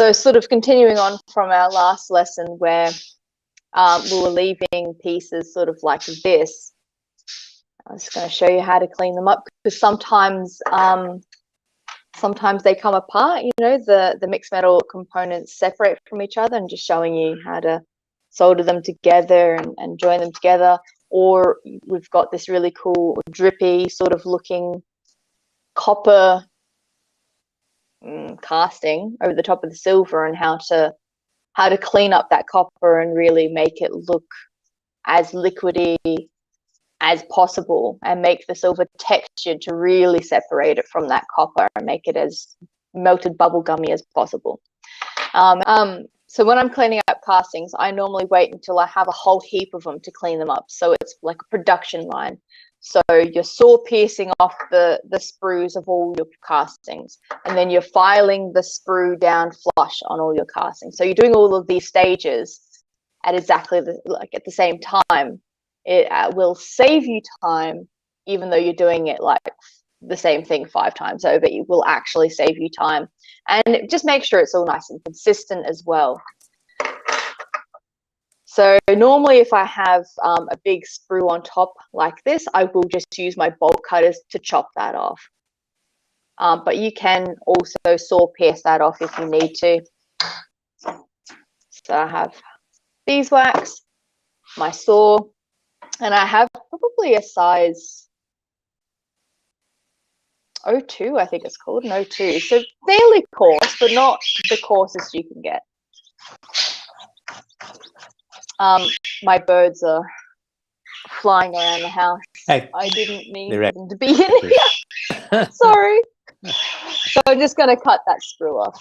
So sort of continuing on from our last lesson where we were leaving pieces sort of like this. I'm just going to show you how to clean them up, because sometimes they come apart, the mixed metal components separate from each other, and just showing you how to solder them together and join them together. Or we've got this really cool drippy sort of looking copper casting over the top of the silver, and how to clean up that copper and really make it look as liquidy as possible, and make the silver textured to really separate it from that copper and make it as melted bubblegummy as possible. So when I'm cleaning up castings, I normally wait until I have a whole heap of them to clean them up. So it's like a production line. So you're saw piercing off the sprues of all your castings, and then you're filing the sprue down flush on all your castings. So you're doing all of these stages at exactly at the same time. It will save you time, even though you're doing it like the same thing 5 times over. It will actually save you time, and just make sure it's all nice and consistent as well. So normally if I have a big sprue on top like this, I will just use my bolt cutters to chop that off. But you can also saw pierce that off if you need to. So I have beeswax, my saw, and I have probably a size 02, I think it's called, an 02. So fairly coarse, but not the coarsest you can get. My birds are flying around the house. Hey, I didn't mean them to be in here. Sorry. So I'm just going to cut that sprue off,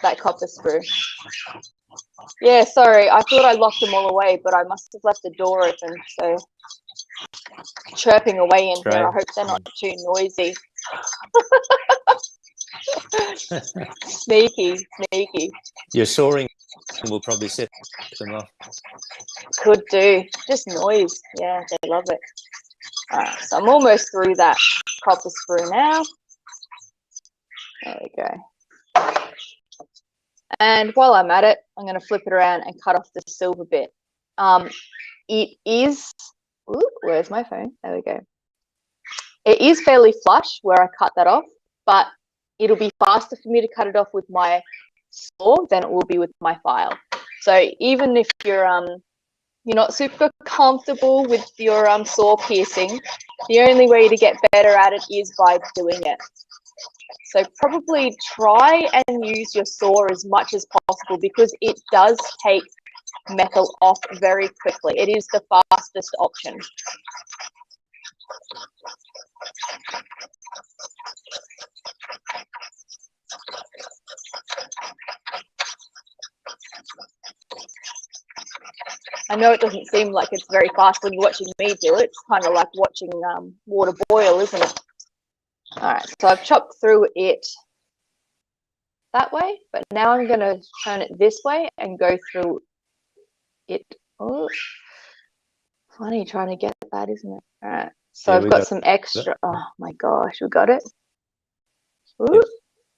that copper sprue. Yeah, sorry. I thought I locked them all away, but I must have left the door open. So chirping away in here. I hope they're not too noisy. Sneaky. Your sawing will probably set them off. Could do. Just noise. Yeah, they love it. All right, so I'm almost through that copper sprue now. There we go. And while I'm at it, I'm going to flip it around and cut off the silver bit. It is, ooh, where's my phone? There we go. It is fairly flush where I cut that off, but it'll be faster for me to cut it off with my saw than it will be with my file. So even if you're not super comfortable with your saw piercing, the only way to get better at it is by doing it. So probably try and use your saw as much as possible, because it does take metal off very quickly. It is the fastest option. I know it doesn't seem like it's very fast when you're watching me do it. It's kind of like watching water boil, isn't it? All right, so I've chopped through it that way, but now I'm going to turn it this way and go through it. Oh, funny trying to get that, isn't it? All right, so yeah, I've got some extra. Oh my gosh, we got it. Ooh,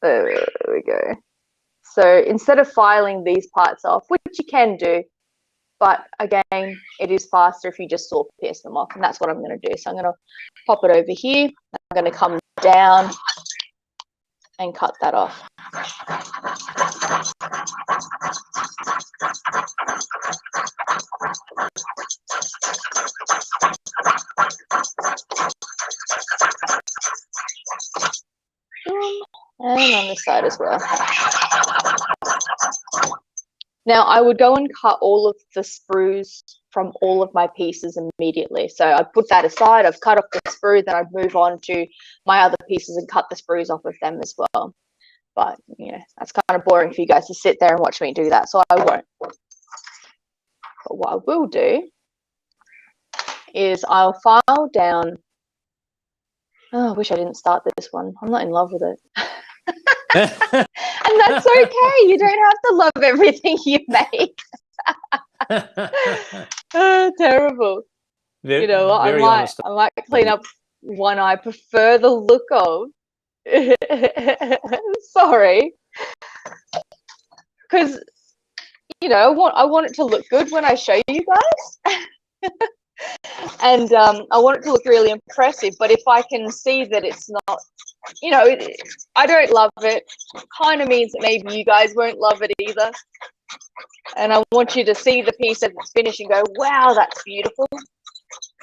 there we go. So instead of filing these parts off, which you can do, but again, it is faster if you just saw pierce them off, and that's what I'm going to do. So I'm going to pop it over here. I'm going to come down and cut that off. And on this side as well. Now I would go and cut all of the sprues from all of my pieces immediately. So I'd put that aside, I've cut off the sprue, then I'd move on to my other pieces and cut the sprues off of them as well. But, that's kind of boring for you guys to sit there and watch me do that, so I won't. But what I will do is I'll file down. Oh, I wish I didn't start this one. I'm not in love with it. And that's okay. You don't have to love everything you make. Oh, terrible. You know what? I might clean up one I prefer the look of. Sorry. because you know, I want it to look good when I show you guys. And I want it to look really impressive, but if I can see that it's not, you know, I don't love it, kind of means that maybe you guys won't love it either. And I want you to see the piece as it's finished and go, wow, that's beautiful.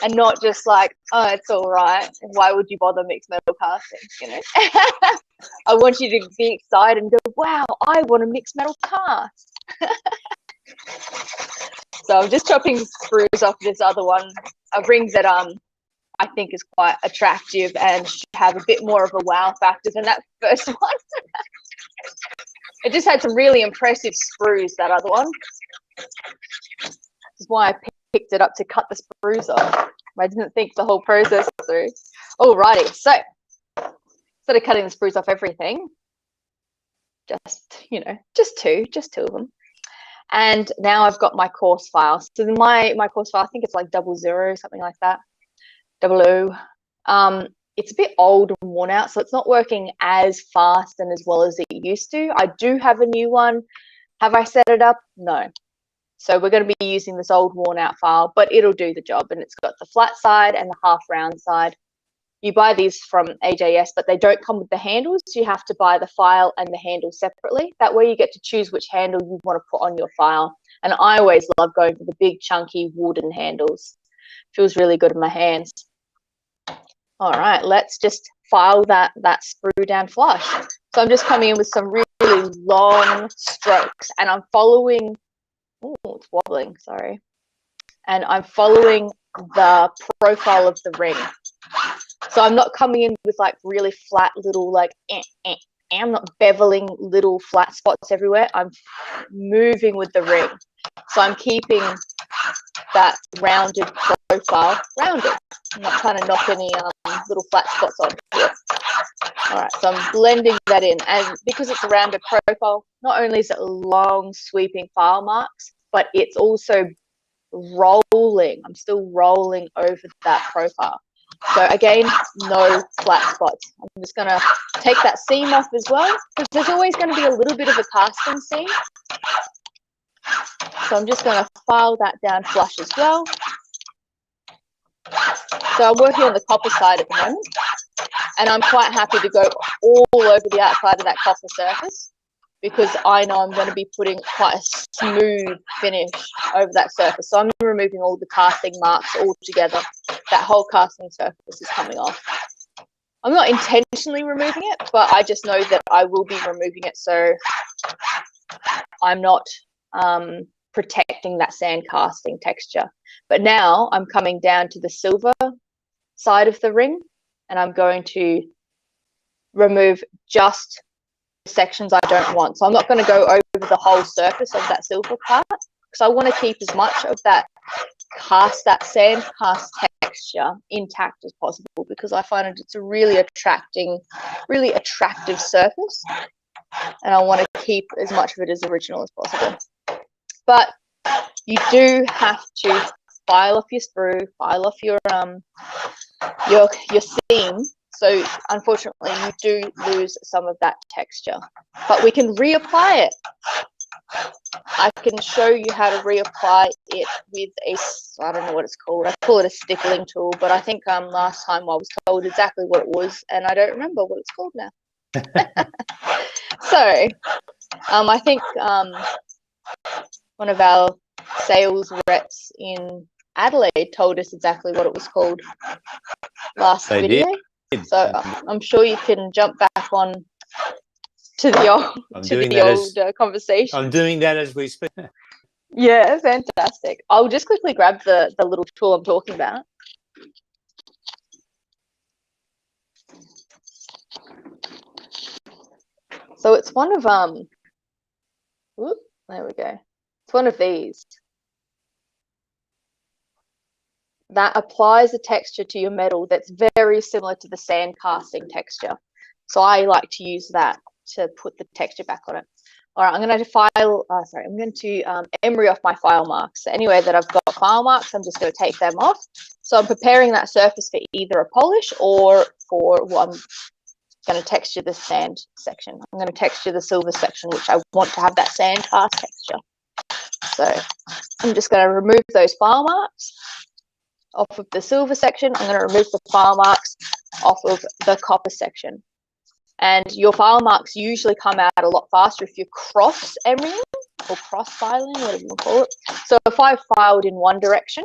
And not just like, oh, it's all right. Why would you bother mixed metal casting, you know? I want you to be excited and go, wow, I want a mixed metal cast. So I'm just chopping screws off this other one, a ring that I think is quite attractive and should have a bit more of a wow factor than that first one. It just had some really impressive screws, that other one. This is why I picked it up to cut the screws off. I didn't think the whole process through. Alrighty, so instead of cutting the screws off everything, just, you know, just two of them. And now I've got my course file. So my course file, I think it's like 00, something like that. 00. It's a bit old and worn out, so it's not working as fast and as well as it used to. I do have a new one. Have I set it up? No. So we're going to be using this old worn out file, but it'll do the job. And it's got the flat side and the half round side. You buy these from AJS, but they don't come with the handles. You have to buy the file and the handle separately. That way you get to choose which handle you want to put on your file. And I always love going for the big, chunky wooden handles. Feels really good in my hands. All right, let's just file that sprue down flush. So I'm just coming in with some really long strokes, and I'm following, oh, it's wobbling, sorry. And I'm following the profile of the ring. So I'm not coming in with like really flat little like, I'm not beveling little flat spots everywhere. I'm moving with the ring. So I'm keeping that rounded profile rounded. I'm not trying to knock any little flat spots on here. All right, so I'm blending that in. And because it's a rounded profile, not only is it long sweeping file marks, but it's also rolling. I'm still rolling over that profile. So again, no flat spots. I'm just going to take that seam off as well, because there's always going to be a little bit of a casting seam. So I'm just going to file that down flush as well. So I'm working on the copper side at the moment, and I'm quite happy to go all over the outside of that copper surface, because I know I'm going to be putting quite a smooth finish over that surface. So I'm removing all the casting marks all together. That whole casting surface is coming off. I'm not intentionally removing it, but I just know that I will be removing it, so I'm not protecting that sand casting texture. But now I'm coming down to the silver side of the ring, and I'm going to remove just sections I don't want. So I'm not going to go over the whole surface of that silver part, because I want to keep as much of that sand cast texture intact as possible, because I find it's a really attractive surface, and I want to keep as much of it as original as possible. But you do have to file off your sprue, file off your seam. So unfortunately, you do lose some of that texture, but we can reapply it. I can show you how to reapply it with I don't know what it's called. I call it a stickling tool, but I think last time I was told exactly what it was, and I don't remember what it's called now. So I think one of our sales reps in Adelaide told us exactly what it was called last video. So I'm sure you can jump back on to the old conversation. I'm doing that as we speak. Yeah, fantastic. I'll just quickly grab the little tool I'm talking about. So it's one of whoop, there we go. It's one of these that applies a texture to your metal that's very similar to the sand casting texture. So I like to use that to put the texture back on it. All right, I'm going to emery off my file marks. So anyway that I've got file marks, I'm just going to take them off. So I'm preparing that surface for either a polish or for going to texture the sand section. I'm going to texture the silver section, which I want to have that sand cast texture. So I'm just going to remove those file marks off of the silver section. I'm going to remove the file marks off of the copper section. And your file marks usually come out a lot faster if you're cross emerying or cross filing, whatever you call it. So if I filed in one direction,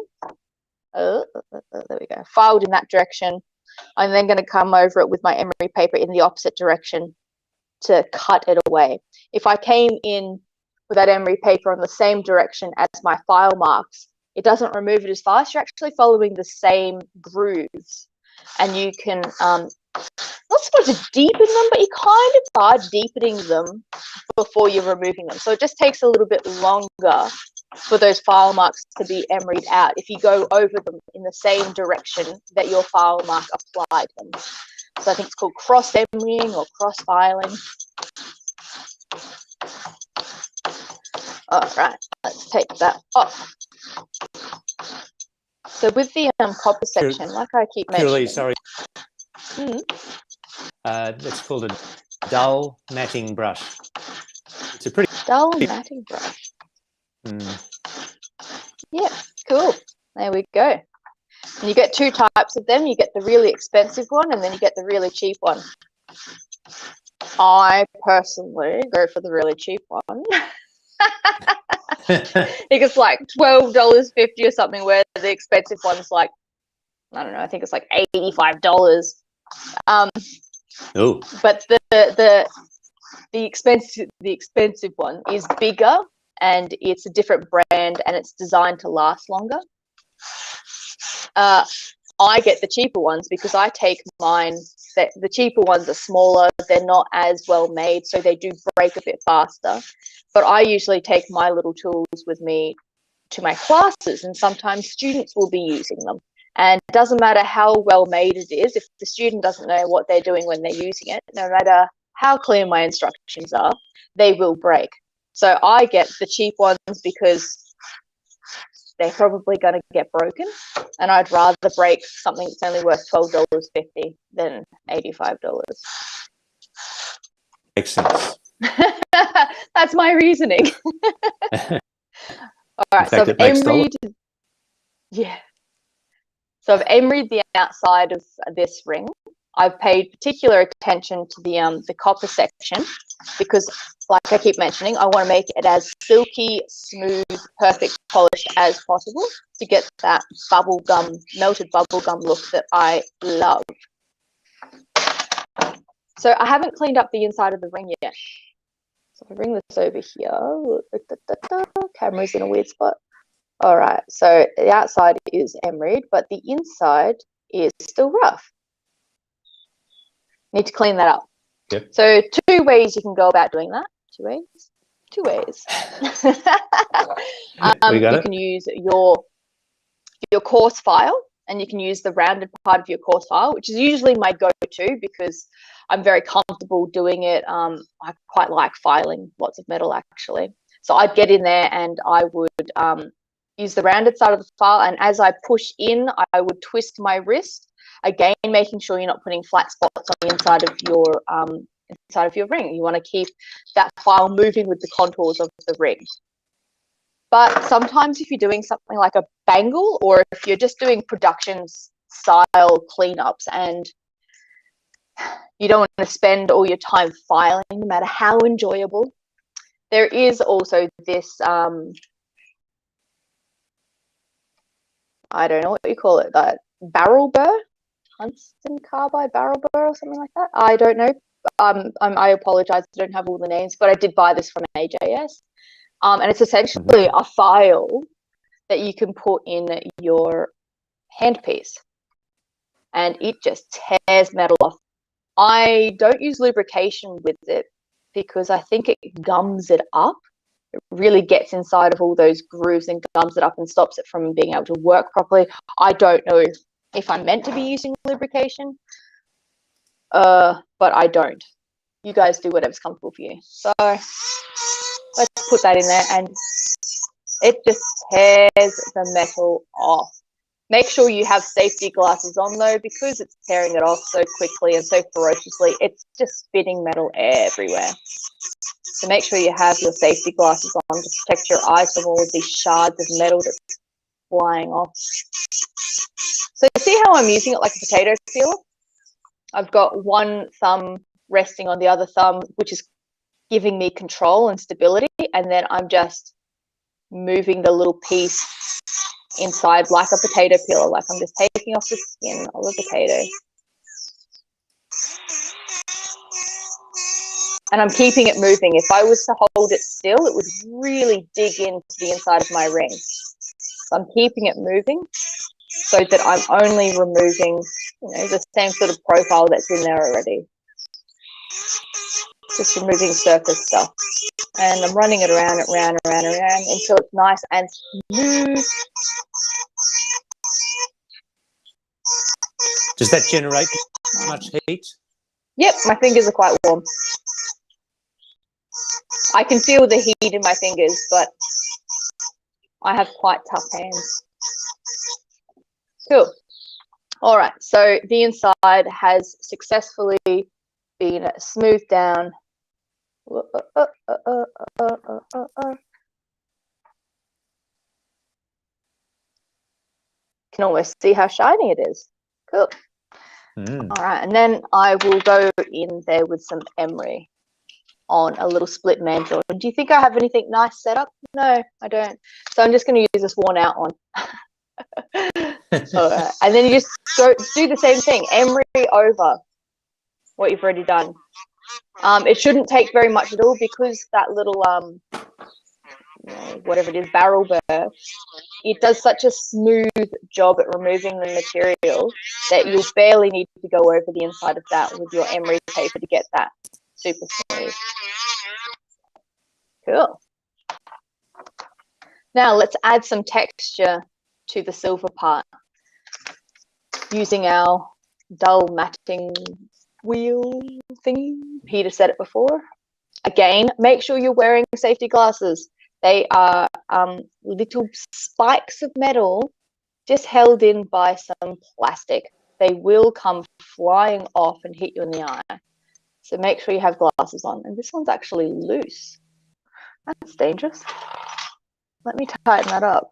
there we go, filed in that direction, I'm then going to come over it with my emery paper in the opposite direction to cut it away. If I came in with that emery paper on the same direction as my file marks, it doesn't remove it as fast. You're actually following the same grooves, and you can not supposed to deepen them, but you kind of are deepening them before you're removing them. So it just takes a little bit longer for those file marks to be emeryed out if you go over them in the same direction that your file mark applied them. So I think it's called cross emerying or cross filing. All right, let's take that off. So with the copper section, like I keep mentioning, sorry. That's called a dull matting brush. It's a pretty dull matting brush. Yeah, cool. There we go. And you get two types of them. You get the really expensive one, and then you get the really cheap one. I personally go for the really cheap one. I think it's like $12.50 or something, where the expensive one's like, I don't know, I think it's like $85. Oh. But the expensive one is bigger, and it's a different brand, and it's designed to last longer. I get the cheaper ones because I take mine. The cheaper ones are smaller. They're not as well made, so they do break a bit faster. But I usually take my little tools with me to my classes, and sometimes students will be using them. And it doesn't matter how well made it is, if the student doesn't know what they're doing when they're using it, no matter how clear my instructions are, they will break. So I get the cheap ones because they're probably going to get broken, and I'd rather break something that's only worth $12.50 than $85. Makes sense. That's my reasoning. All right, so I've emeryed, so I've emeryed the outside of this ring. I've paid particular attention to the copper section because, like I keep mentioning, I want to make it as silky, smooth, perfect polish as possible to get that bubblegum, melted bubblegum look that I love. So I haven't cleaned up the inside of the ring yet. So if I bring this over here, camera's in a weird spot. All right, so the outside is emeryed, but the inside is still rough. Need to clean that up. Yep. So two ways you can go about doing that. Two ways. You can use your coarse file, and you can use the rounded part of your coarse file, which is usually my go-to because I'm very comfortable doing it. I quite like filing lots of metal, actually. So I'd get in there and I would use the rounded side of the file, and as I push in, I would twist my wrist, again making sure you're not putting flat spots on the inside of your ring. You want to keep that file moving with the contours of the ring. But sometimes if you're doing something like a bangle, or if you're just doing production style cleanups and you don't want to spend all your time filing, no matter how enjoyable, there is also this I don't know what you call it, that barrel burr, tungsten carbide barrel burr or something like that. I don't know. I apologize, I don't have all the names, but I did buy this from AJS. And it's essentially a file that you can put in your handpiece, and it just tears metal off. I don't use lubrication with it because I think it gums it up. It really gets inside of all those grooves and gums it up and stops it from being able to work properly. I don't know if I'm meant to be using lubrication, but I don't. You guys do whatever's comfortable for you. So let's put that in there, and it just tears the metal off. Make sure you have safety glasses on though, because it's tearing it off so quickly and so ferociously. It's just spitting metal everywhere. So make sure you have your safety glasses on to protect your eyes from all of these shards of metal that's flying off. So see how I'm using it like a potato peeler? I've got one thumb resting on the other thumb, which is giving me control and stability, and then I'm just moving the little piece inside like a potato peeler, like I'm just taking off the skin of a potato. And I'm keeping it moving. If I was to hold it still, it would really dig into the inside of my ring. So I'm keeping it moving so that I'm only removing, the same sort of profile that's in there already. Just removing surface stuff. And I'm running it around until it's nice and smooth. Does that generate much heat? Yep, my fingers are quite warm. I can feel the heat in my fingers, but I have quite tough hands. Cool. All right, so the inside has successfully been smoothed down. Can almost see how shiny it is. Cool. All right, and then I will go in there with some emery on a little split mantle. Do you think I have anything nice set up? No, I don't. So I'm just going to use this worn out one. All right. And then you just do the same thing, emery over what you've already done. It shouldn't take very much at all, because that little whatever it is, barrel burr, it does such a smooth job at removing the material that you'll barely need to go over the inside of that with your emery paper to get that super smooth. Cool. Now let's add some texture to the silver part using our dull matting wheel thingy. Peter said it before. Again, make sure you're wearing safety glasses. They are little spikes of metal just held in by some plastic. They will come flying off and hit you in the eye. So make sure you have glasses on. And this one's actually loose. That's dangerous. Let me tighten that up.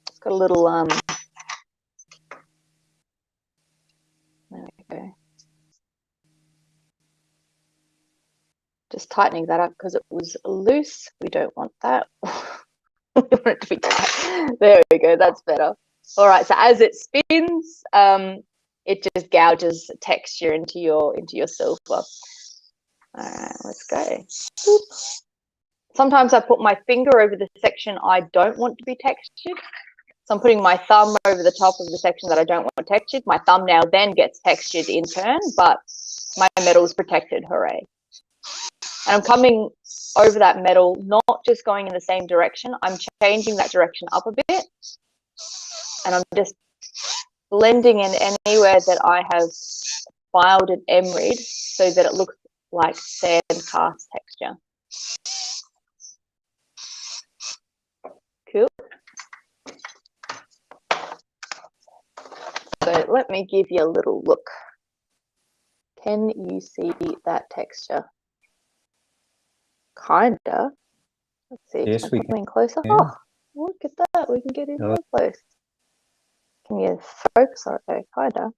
It's got a little there we go. Just tightening that up because it was loose. We don't want that. We want it to be tight. There we go. That's better. All right. So as it spins, it just gouges texture into your silver. All right. Let's go. Boop. Sometimes I put my finger over the section I don't want to be textured. So I'm putting my thumb over the top of the section that I don't want textured. My thumbnail then gets textured in turn, but my metal is protected. Hooray. And I'm coming over that metal, not just going in the same direction. I'm changing that direction up a bit. And I'm just blending in anywhere that I have filed and emeryed so that it looks like sand cast texture. Cool. So let me give you a little look. Can you see that texture? Kinda. Let's see. Yes, can I come in closer? can. Oh, look at that. We can get in real close. Can you focus on it though? Kinda.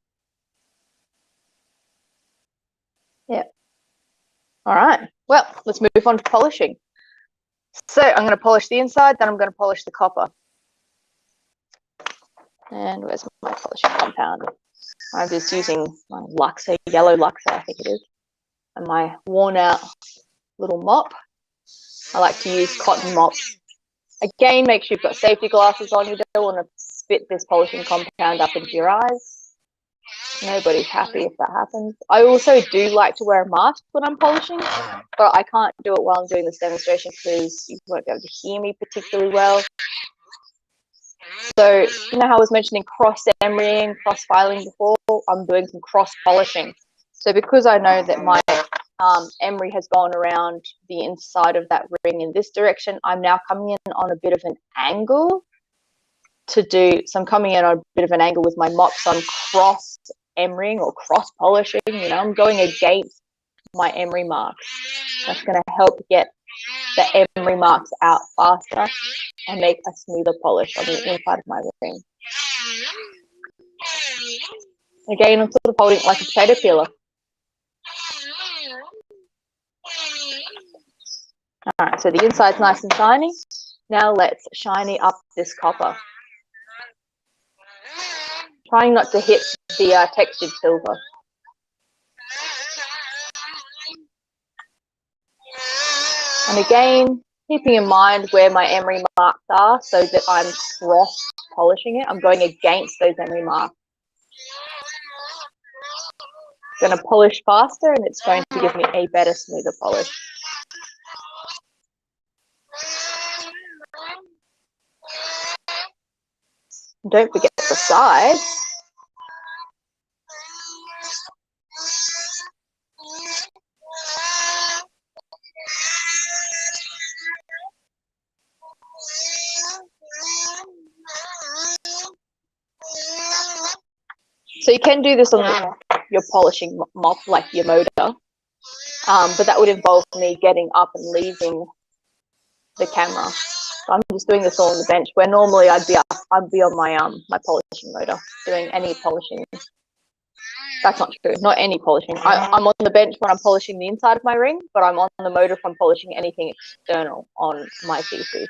Yeah. All right. Well, let's move on to polishing. So I'm going to polish the inside, then I'm going to polish the copper. And where's my polishing compound? I'm just using my Luxer, yellow Luxer, I think it is, and my worn out little mop. I like to use cotton mops. Again, make sure you've got safety glasses on. You don't want to spit this polishing compound up into your eyes. Nobody's happy if that happens. I also do like to wear a mask when I'm polishing, but I can't do it while I'm doing this demonstration because you won't be able to hear me particularly well. So, you know how I was mentioning cross-emerying, cross-filing before? I'm doing some cross-polishing. So because I know that my emery has gone around the inside of that ring in this direction, I'm now coming in on a bit of an angle to do, so I'm coming in on a bit of an angle with my mop, so I'm cross emerying or cross polishing, you know, I'm going against my emery marks. That's going to help get the emery marks out faster and make a smoother polish on the inside of my ring. Again, I'm sort of holding it like a potato peeler. All right, so the inside's nice and shiny. Now let's shiny up this copper. Trying not to hit the textured silver. And again, keeping in mind where my emery marks are so that I'm cross polishing it. I'm going against those emery marks. I'm going to polish faster and it's going to give me a better, smoother polish. Don't forget the sides. So you can do this on your polishing mop, like your motor, but that would involve me getting up and leaving the camera. So I'm just doing this all on the bench, where normally I'd be on my my polishing motor doing any polishing. That's not true. Not any polishing. I'm on the bench when I'm polishing the inside of my ring, but I'm on the motor if I'm polishing anything external on my CC.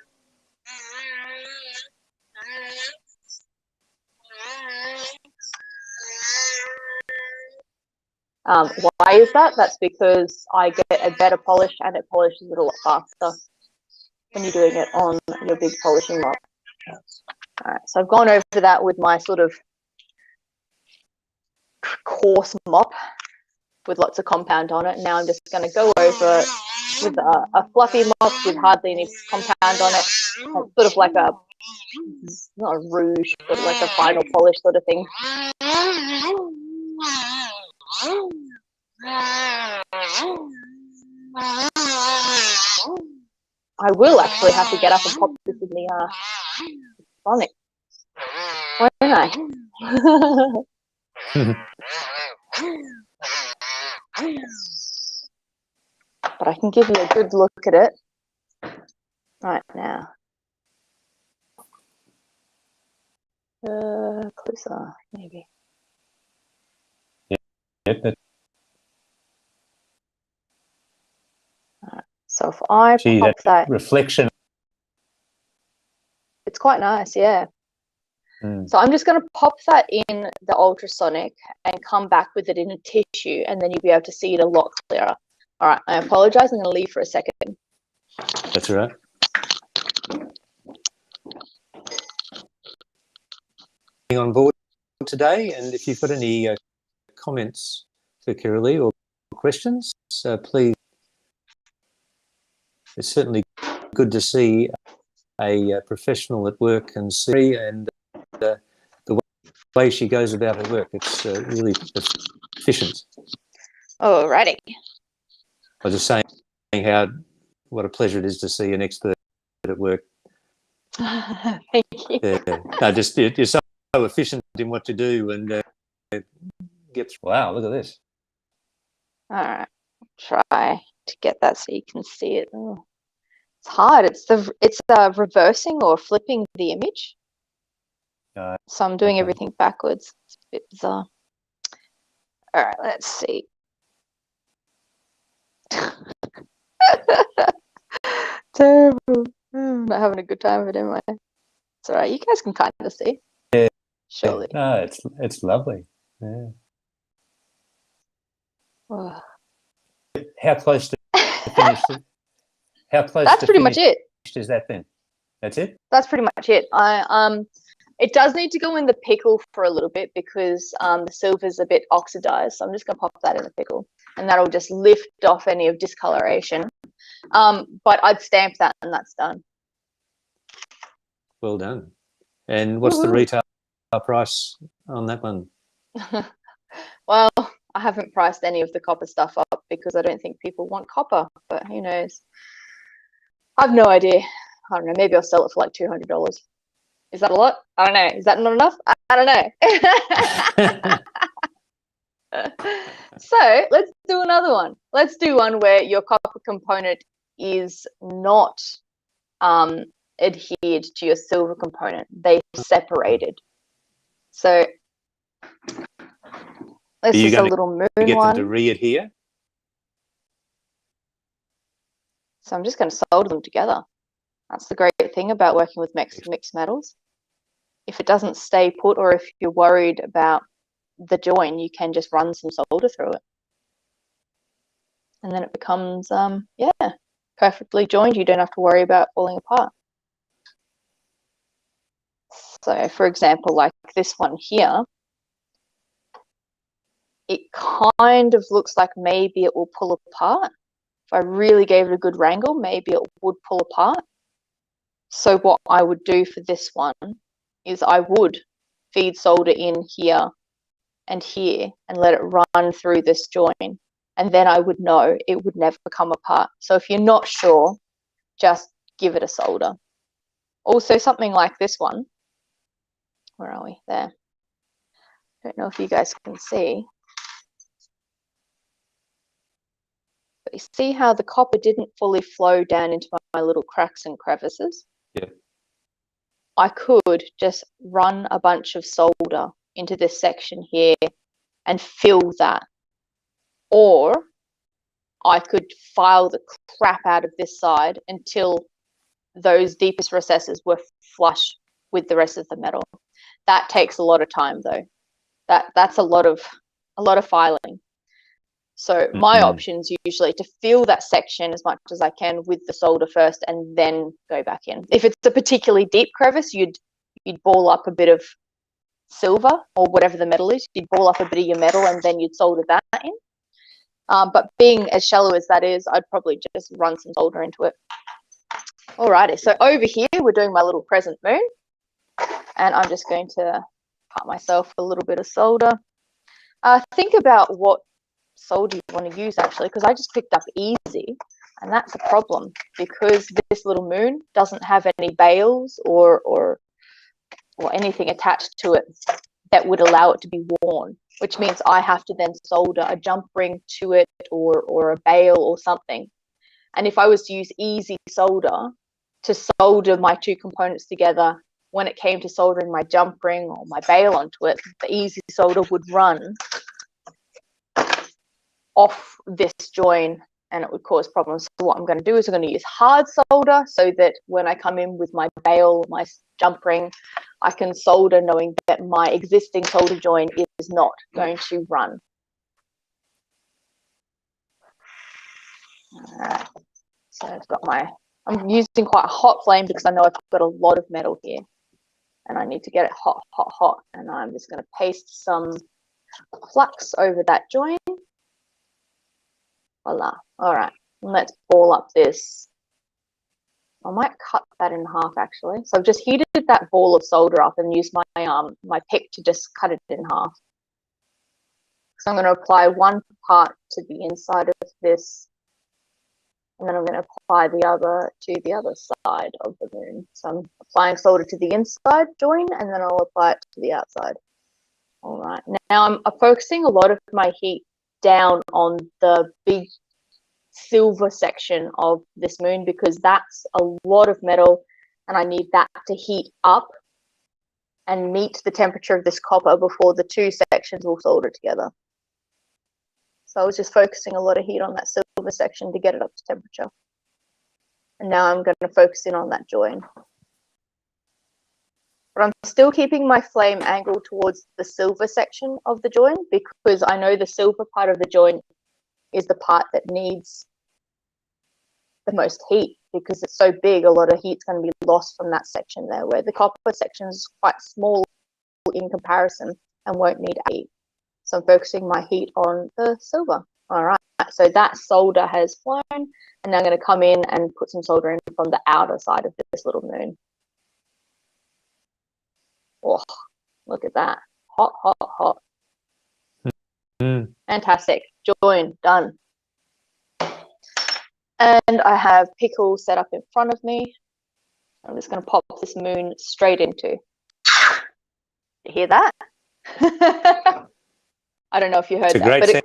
Why is that? That's because I get a better polish and it polishes it a lot faster when you're doing it on your big polishing mop. All right, so I've gone over that with my sort of coarse mop with lots of compound on it. Now I'm just going to go over it with a fluffy mop with hardly any compound on it. It's sort of like a, not a rouge, but like a final polish sort of thing. I will actually have to get up and pop this in the Sonic. Won't I? But I can give you a good look at it right now. Closer, maybe. Yep. So if I pop that reflection, it's quite nice, yeah. So I'm just going to pop that in the ultrasonic and come back with it in a tissue, and then you'll be able to see it a lot clearer. All right, I apologize. I'm going to leave for a second. That's all right. On board today, and if you've got any comments for Kirra-lea or questions, please. It's certainly good to see a professional at work and see the way she goes about her work. It's really efficient. Alrighty. I was just saying what a pleasure it is to see an expert at work. Thank you. Yeah. No, you're so efficient in what you do, and wow, look at this. All right, try to get that so you can see it. Oh, it's hard. It's reversing or flipping the image. So I'm doing everything backwards. It's a bit bizarre. All right, let's see. Terrible. I'm not having a good time of it, am I? It's all right. You guys can kind of see. Yeah. Surely. No, it's lovely. Yeah. Oh. How close to finished? How close? That's pretty much it. Is that then? That's it. That's pretty much it. It does need to go in the pickle for a little bit because the silver's a bit oxidized. So I'm just gonna pop that in the pickle, and that'll just lift off any of discoloration. But I'd stamp that, and that's done. Well done. And what's the retail price on that one? Well, I haven't priced any of the copper stuff up because I don't think people want copper, but who knows? I've no idea. I don't know. Maybe I'll sell it for like $200. Is that a lot? I don't know. Is that not enough? I don't know. So let's do another one. Let's do one where your copper component is not adhered to your silver component. They separated. So this is a little moon get one. them to re-adhere? So I'm just going to solder them together. That's the great thing about working with mixed metals. If it doesn't stay put, or if you're worried about the join, you can just run some solder through it. And then it becomes, yeah, perfectly joined. You don't have to worry about falling apart. So for example, like this one here, it kind of looks like maybe it will pull apart. If I really gave it a good wrangle, maybe it would pull apart. So what I would do for this one is I would feed solder in here and here and let it run through this join. And then I would know it would never come apart. So if you're not sure, just give it a solder. Also, something like this one. Where are we? There. Don't know if you guys can see. But you see how the copper didn't fully flow down into my little cracks and crevices? Yeah. I could just run a bunch of solder into this section here and fill that. Or I could file the crap out of this side until those deepest recesses were flush with the rest of the metal. That takes a lot of time though. That's a lot of filing. So my options usually to fill that section as much as I can with the solder first and then go back in. If it's a particularly deep crevice, you'd ball up a bit of silver or whatever the metal is. You'd ball up a bit of your metal and then you'd solder that in. But being as shallow as that is, I'd probably just run some solder into it. Alrighty, so over here we're doing my little crescent moon, and I'm just going to cut myself a little bit of solder. Think about what solder you want to use actually, because I just picked up easy, and that's a problem because this little moon doesn't have any bales or anything attached to it that would allow it to be worn, which means I have to then solder a jump ring to it or a bale or something. And if I was to use easy solder to solder my two components together, when it came to soldering my jump ring or my bale onto it, the easy solder would run off this join and it would cause problems. So what I'm going to do is I'm going to use hard solder so that when I come in with my bale, my jump ring, I can solder knowing that my existing solder join is not going to run. All right. So I've got I'm using quite a hot flame because I know I've got a lot of metal here and I need to get it hot, hot, hot. And I'm just going to paste some flux over that join. Voila. All right. Let's ball up this. I might cut that in half actually. So I've just heated that ball of solder up and used my pick to just cut it in half. So I'm going to apply one part to the inside of this, and then I'm going to apply the other to the other side of the moon. So I'm applying solder to the inside join, and then I'll apply it to the outside. All right. Now I'm focusing a lot of my heat down on the big silver section of this moon because that's a lot of metal and I need that to heat up and meet the temperature of this copper before the two sections will solder together. So I was just focusing a lot of heat on that silver section to get it up to temperature. And now I'm going to focus in on that join. But I'm still keeping my flame angled towards the silver section of the join because I know the silver part of the join is the part that needs the most heat because it's so big, a lot of heat's going to be lost from that section there, where the copper section is quite small in comparison and won't need heat. So I'm focusing my heat on the silver. All right, so that solder has flown, and now I'm going to come in and put some solder in from the outer side of this little moon. Oh, look at that. Hot, hot, hot. Fantastic. Join, done. And I have pickle set up in front of me. I'm just going to pop this moon straight into. You hear that? I don't know if you heard that, but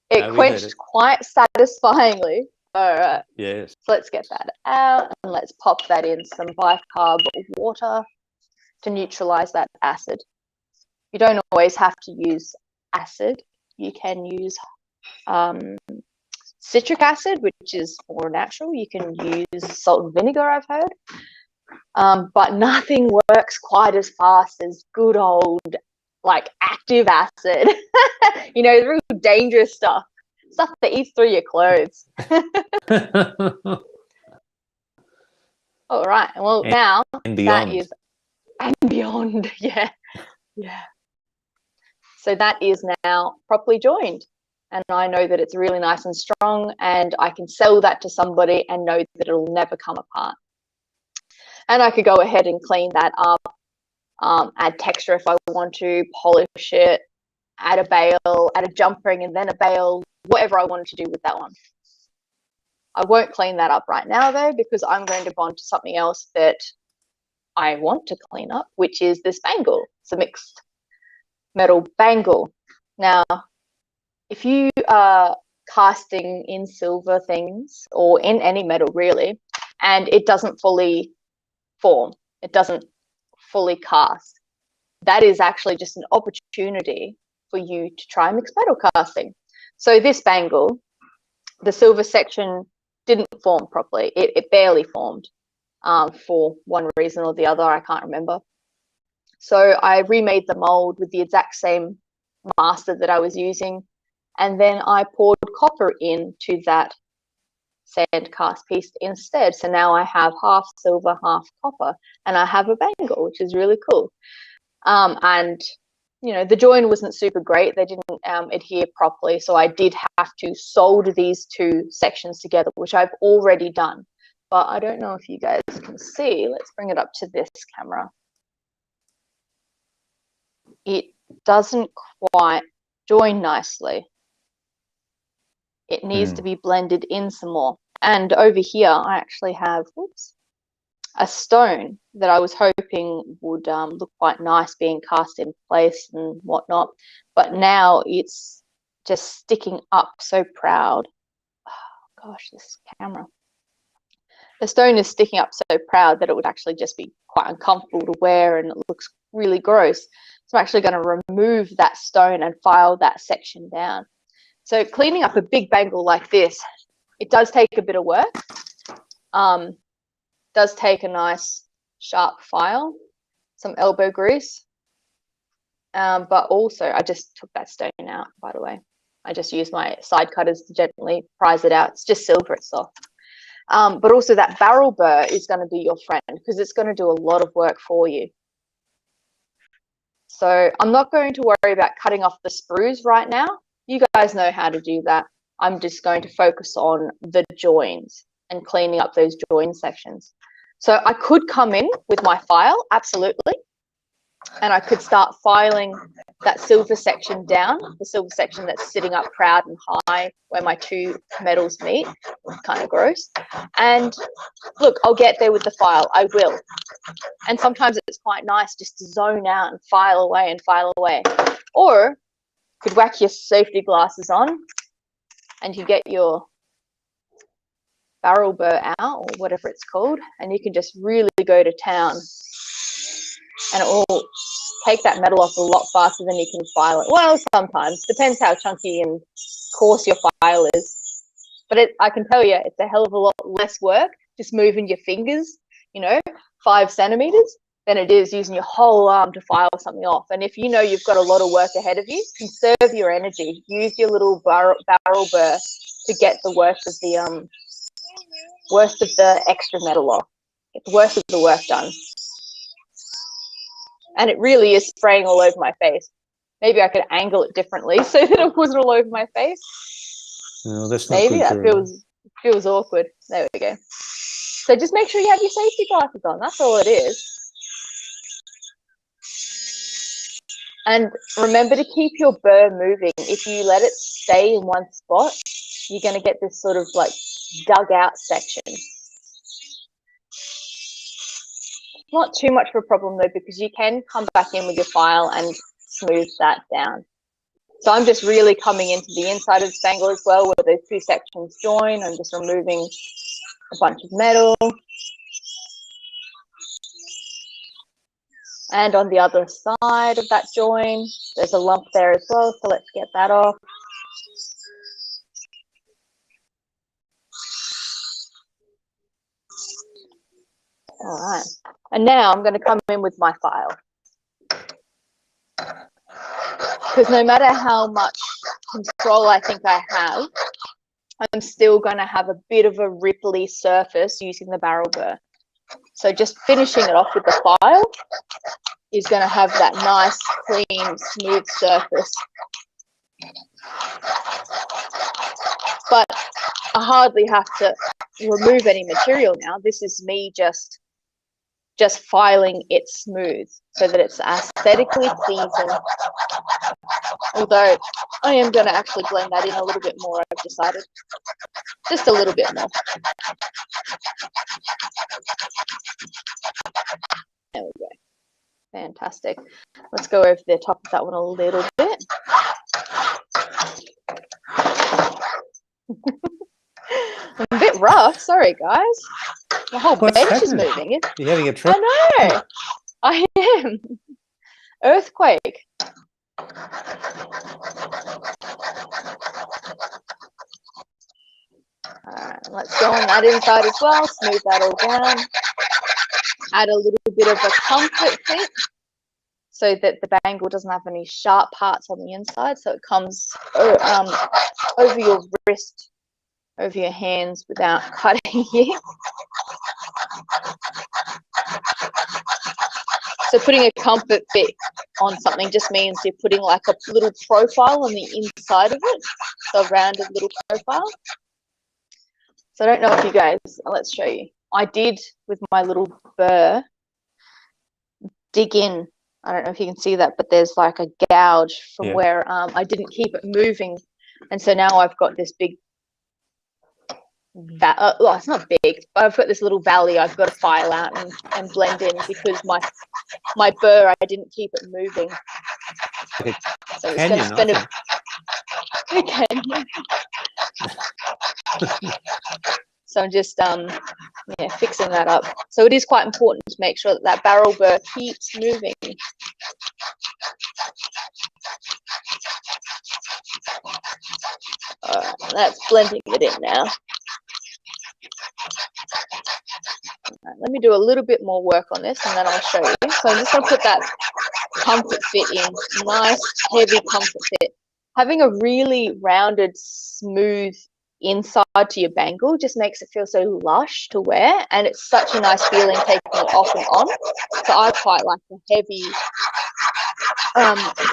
it quenched quite satisfyingly. All right. Yes. So let's get that out and let's pop that in some bicarb water to neutralize that acid. You don't always have to use acid. You can use citric acid, which is more natural. You can use salt and vinegar, I've heard. But nothing works quite as fast as good old, like, active acid. You know, the real dangerous stuff that eats through your clothes. All right. Well, now that is, and beyond. Yeah. So that is now properly joined. And I know that it's really nice and strong, and I can sell that to somebody and know that it'll never come apart. And I could go ahead and clean that up, add texture if I want to, polish it, add a bail, add a jump ring, and then a bail, whatever I wanted to do with that one. I won't clean that up right now, though, because I'm going to go on to something else that I want to clean up, which is this bangle. It's a mixed metal bangle. Now, if you are casting in silver things, or in any metal really, and it doesn't fully form, it doesn't fully cast, that is actually just an opportunity for you to try mixed metal casting. So this bangle, the silver section didn't form properly. It barely formed, for one reason or the other, I can't remember. So I remade the mold with the exact same master that I was using, and then I poured copper into that sand cast piece instead. So now I have half silver, half copper, and I have a bangle, which is really cool. And you know, the join wasn't super great. They didn't adhere properly, so I did have to solder these two sections together, which I've already done. But I don't know if you guys can see. Let's bring it up to this camera. It doesn't quite join nicely. It needs to be blended in some more. And over here, I actually have, a stone that I was hoping would look quite nice being cast in place and whatnot. But now it's just sticking up so proud. Oh, gosh, this camera. The stone is sticking up so proud that it would actually just be quite uncomfortable to wear, and it looks really gross. So I'm actually going to remove that stone and file that section down. So cleaning up a big bangle like this, it does take a bit of work. Does take a nice sharp file, some elbow grease, but also I just took that stone out, by the way. I just used my side cutters to gently prise it out. It's just silver, it's soft. But also that barrel burr is going to be your friend, because it's going to do a lot of work for you. So I'm not going to worry about cutting off the sprues right now. You guys know how to do that. I'm just going to focus on the joins and cleaning up those join sections. So I could come in with my file, absolutely, and I could start filing that silver section down, the silver section that's sitting up proud and high where my two metals meet. Kind of gross. And look, I'll get there with the file. I will. And sometimes it's quite nice just to zone out and file away and file away. Or you could whack your safety glasses on and you get your barrel burr out, or whatever it's called, and you can just really go to town, and it will take that metal off a lot faster than you can file it. Well, sometimes, depends how chunky and coarse your file is, but I can tell you it's a hell of a lot less work just moving your fingers, you know, 5 centimeters, than it is using your whole arm to file something off. And if you know you've got a lot of work ahead of you, conserve your energy. Use your little barrel burr to get the worst of the extra metal off. Get the worst of the work done. And it really is spraying all over my face. Maybe I could angle it differently so that it wasn't all over my face. No, that's not Maybe good. That feels awkward. There we go. So just make sure you have your safety glasses on. That's all it is. And remember to keep your burr moving. If you let it stay in one spot, you're going to get this sort of like dug out section. not too much of a problem though, because you can come back in with your file and smooth that down. So I'm just really coming into the inside of the bangle as well, where those two sections join. I'm just removing a bunch of metal. And on the other side of that join, there's a lump there as well, so let's get that off. All right, and now I'm going to come in with my file. Because no matter how much control I think I have, I'm still going to have a bit of a ripply surface using the barrel burr. So just finishing it off with the file is going to have that nice, clean, smooth surface. But I hardly have to remove any material now. This is me just filing it smooth so that it's aesthetically pleasing. Although I am going to actually blend that in a little bit more, I've decided. Just a little bit more. There we go. Fantastic. Let's go over the top of that one a little bit. I'm a bit rough, sorry guys. The whole bench is moving. You're having a trouble. I know. I am. Earthquake. Alright, let's go on that inside as well. Smooth that all down. Add a little bit of a comfort fit so that the bangle doesn't have any sharp parts on the inside, so it comes over your wrist, over your hands without cutting you. So putting a comfort fit on something just means you're putting like a little profile on the inside of it, so a rounded little profile. So I don't know if you guys, let's show you. I did with my little burr dig in. I don't know if you can see that, but there's like a gouge from where I didn't keep it moving, and so now I've got this big. Well, it's not big, but I've got this little valley I've got to file out and blend in because my burr, I didn't keep it moving. Okay. So it's going to spend a canyon. So I'm just fixing that up. So it is quite important to make sure that that barrel burr keeps moving. All right, that's blending it in now. Right, let me do a little bit more work on this and then I'll show you. So I'm just going to put that comfort fit in, nice heavy comfort fit. Having a really rounded, smooth inside to your bangle just makes it feel so lush to wear, and it's such a nice feeling taking it off and on. So I quite like the heavy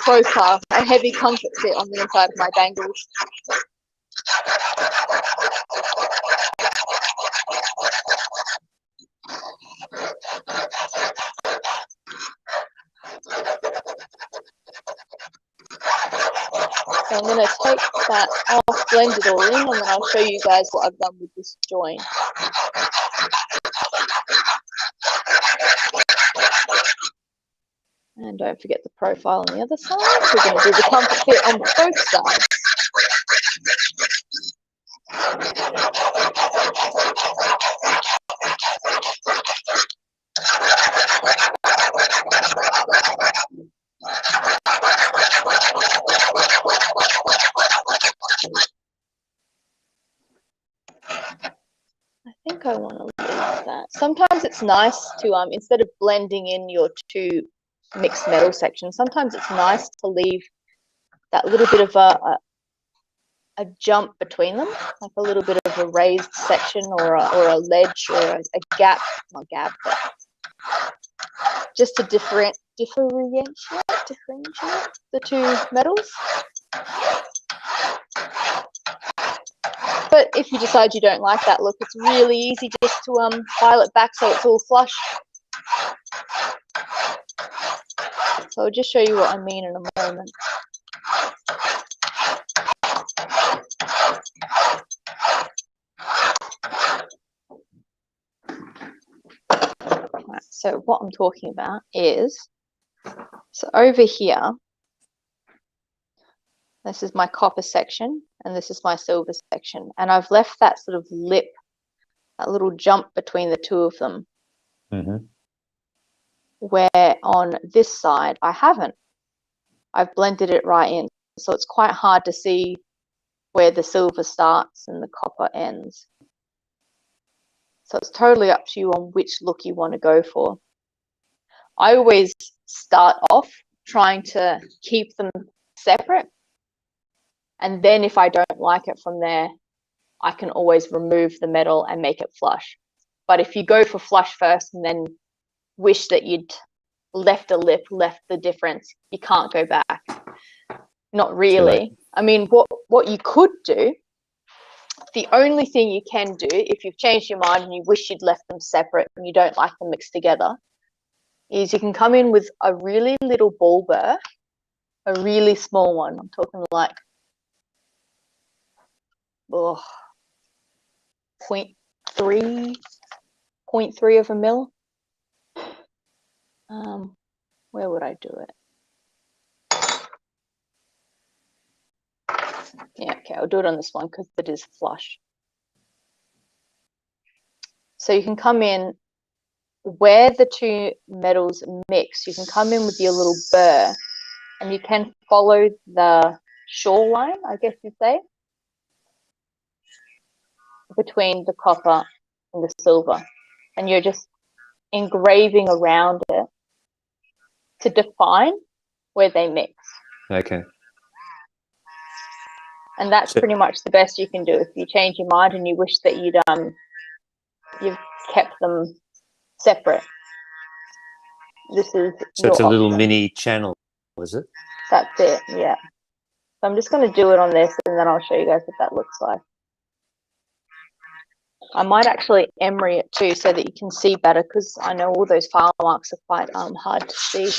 profile, a heavy comfort fit on the inside of my bangles. So I'm going to take that off, blend it all in, and then I'll show you guys what I've done with this join. And don't forget the profile on the other side. We're going to do the comfort fit on both sides. I think I want to leave that. Sometimes it's nice to, instead of blending in your two mixed metal sections, sometimes it's nice to leave that little bit of a jump between them, like a little bit of a raised section or a ledge or a gap, not gap, but just to differentiate the two metals. But if you decide you don't like that look, it's really easy just to file it back so it's all flush. So I'll just show you what I mean in a moment. Right, So what I'm talking about is, so over here, this is my copper section, and this is my silver section. And I've left that sort of lip, that little jump between the two of them. Mm-hmm. Where on this side, I haven't. I've blended it right in. So it's quite hard to see where the silver starts and the copper ends. So it's totally up to you on which look you want to go for. I always start off trying to keep them separate. And then if I don't like it from there, I can always remove the metal and make it flush. But if you go for flush first and then wish that you'd left a lip, left the difference, you can't go back. Not really. I mean, what you could do, the only thing you can do if you've changed your mind and you wish you'd left them separate and you don't like them mixed together, is you can come in with a really little ball burr, a really small one. I'm talking like 0.3 of a mil. Where would I do it? Yeah, okay, I'll do it on this one because it is flush. So you can come in where the two metals mix. You can come in with your little burr and you can follow the shoreline, I guess you'd say, between the copper and the silver. And you're just engraving around it to define where they mix. Okay. And that's pretty much the best you can do. If you change your mind and you wish that you've kept them separate, this is so it's a little option. mini channel, is it? That's it, yeah. So I'm just going to do it on this and then I'll show you guys what that looks like. I might actually emery it too so that you can see better, because I know all those file marks are quite hard to see.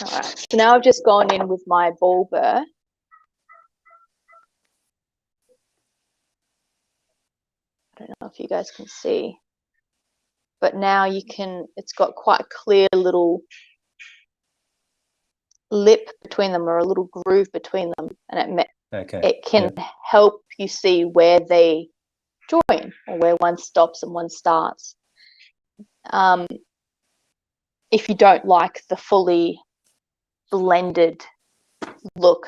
All right, so now I've just gone in with my ball burr. I don't know if you guys can see, but now you can, it's got quite a clear little lip between them, or a little groove between them, and it can help you see where they join or where one stops and one starts. If you don't like the fully blended look.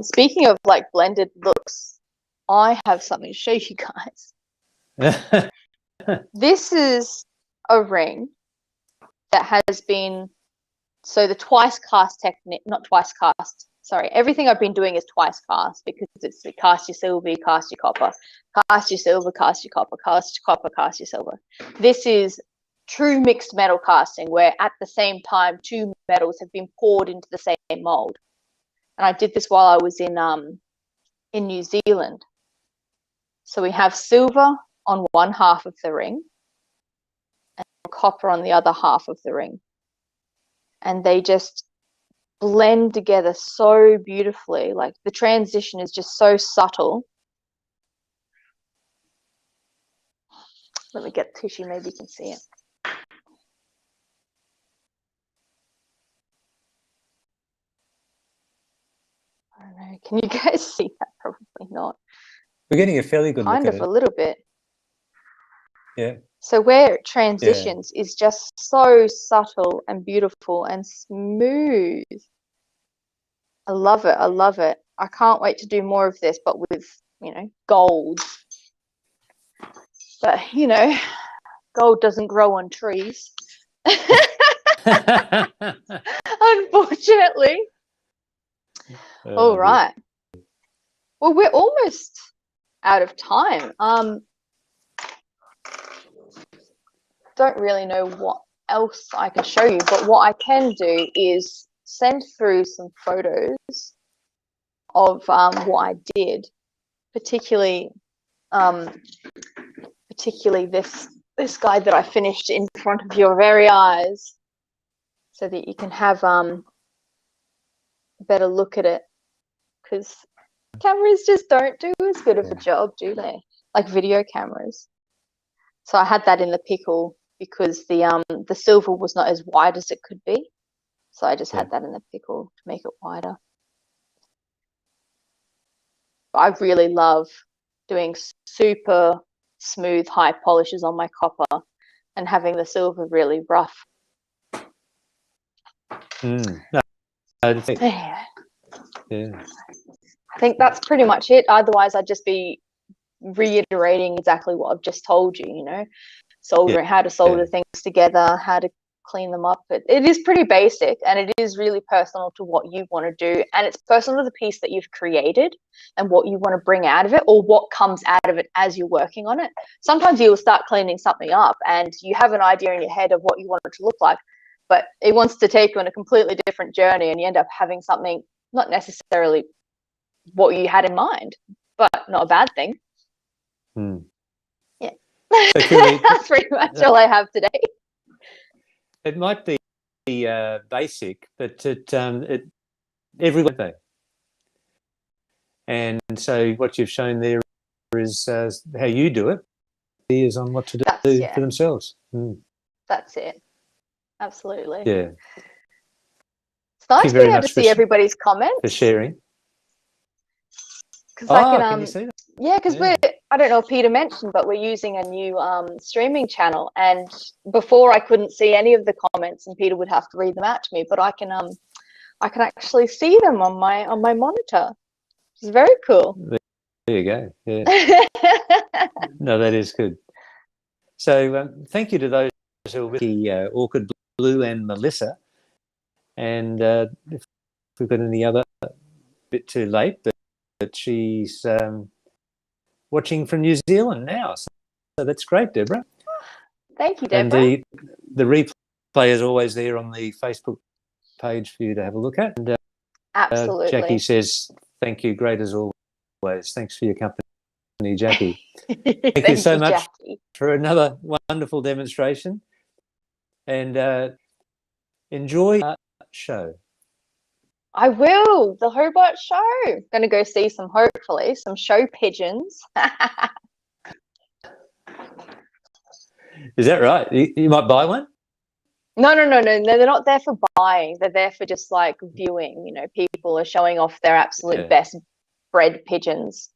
Speaking of like blended looks, I have something to show you guys. This is a ring that has been, so the twice cast technique, not twice cast, sorry, everything I've been doing is twice cast, because it's the cast your silver, cast your copper, cast your silver, cast your copper, cast your copper, cast your silver. This is true mixed metal casting, where at the same time two metals have been poured into the same mold. And I did this while I was in New Zealand. So we have silver on one half of the ring and copper on the other half of the ring. And they just blend together so beautifully. Like the transition is just so subtle. Let me get tissue, maybe you can see it. I don't know. Can you guys see that? Probably not. We're getting a fairly good look at it. Kind of a little bit. Yeah. So where it transitions is just so subtle and beautiful and smooth. I love it. I love it. I can't wait to do more of this, but with, you know, gold. But, you know, gold doesn't grow on trees. Unfortunately. All right. Well, we're almost out of time. Don't really know what else I can show you, but what I can do is send through some photos of what I did, particularly this guy that I finished in front of your very eyes, so that you can have better look at it, because cameras just don't do as good of a job, do they? Like video cameras. So I had that in the pickle because the silver was not as wide as it could be. So I just had that in the pickle to make it wider. But I really love doing super smooth high polishes on my copper and having the silver really rough. No, Yeah. yeah. I think that's pretty much it. Otherwise, I'd just be reiterating exactly what I've just told you, you know, soldering, how to solder things together, how to clean them up. It is pretty basic, and it is really personal to what you want to do, and it's personal to the piece that you've created and what you want to bring out of it, or what comes out of it as you're working on it. Sometimes you'll start cleaning something up and you have an idea in your head of what you want it to look like, but it wants to take you on a completely different journey, and you end up having something not necessarily what you had in mind, but not a bad thing. Yeah. So Kirra-lea, that's pretty much all I have today. it might be basic, but everyone they. And so what you've shown there is how you do it. Ideas on what to do for themselves. That's it. Absolutely. Yeah. It's nice being able to see everybody's comments. For sharing. Because I can you see that? Yeah, because I don't know if Peter mentioned, but we're using a new streaming channel, and before I couldn't see any of the comments, and Peter would have to read them out to me, but I can actually see them on my monitor. It's very cool. There you go. Yeah. No, that is good. So thank you to those who are with the Orchid Blue and Melissa. And if we've got any other, a bit too late, but she's watching from New Zealand now. So that's great, Deborah. Thank you, Deborah. And the replay is always there on the Facebook page for you to have a look at. And absolutely. Jackie says, thank you, great as always. Thanks for your company, Jackie. Thank you so much, Jackie, for another wonderful demonstration. And enjoy the show. I will. The Hobart show. Going to go see hopefully some show pigeons. Is that right? You might buy one? No. They're not there for buying. They're there for just like viewing. You know, people are showing off their absolute best bred pigeons.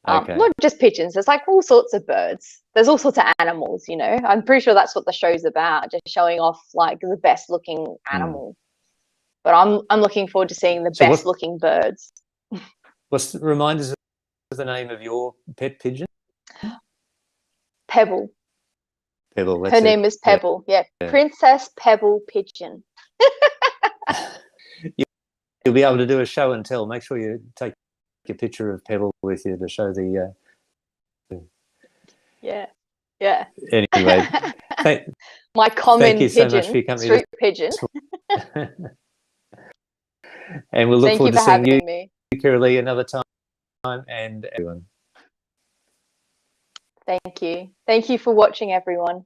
Okay. Not just pigeons. There's like all sorts of birds. There's all sorts of animals. You know, I'm pretty sure that's what the show's about. Just showing off like the best looking animal. But I'm looking forward to seeing the best looking birds. Remind us of the name of your pet pigeon? Pebble. Pebble. Her name is Pebble. Yeah. Princess Pebble Pigeon. You'll be able to do a show and tell. Make sure you take a picture of Pebble with you to show the. Yeah. Yeah. Anyway, my common pigeon, so much for your company. Street pigeon. And we'll look forward to seeing you, Kirra-lea, another time, and everyone. Thank you. Thank you for watching, everyone.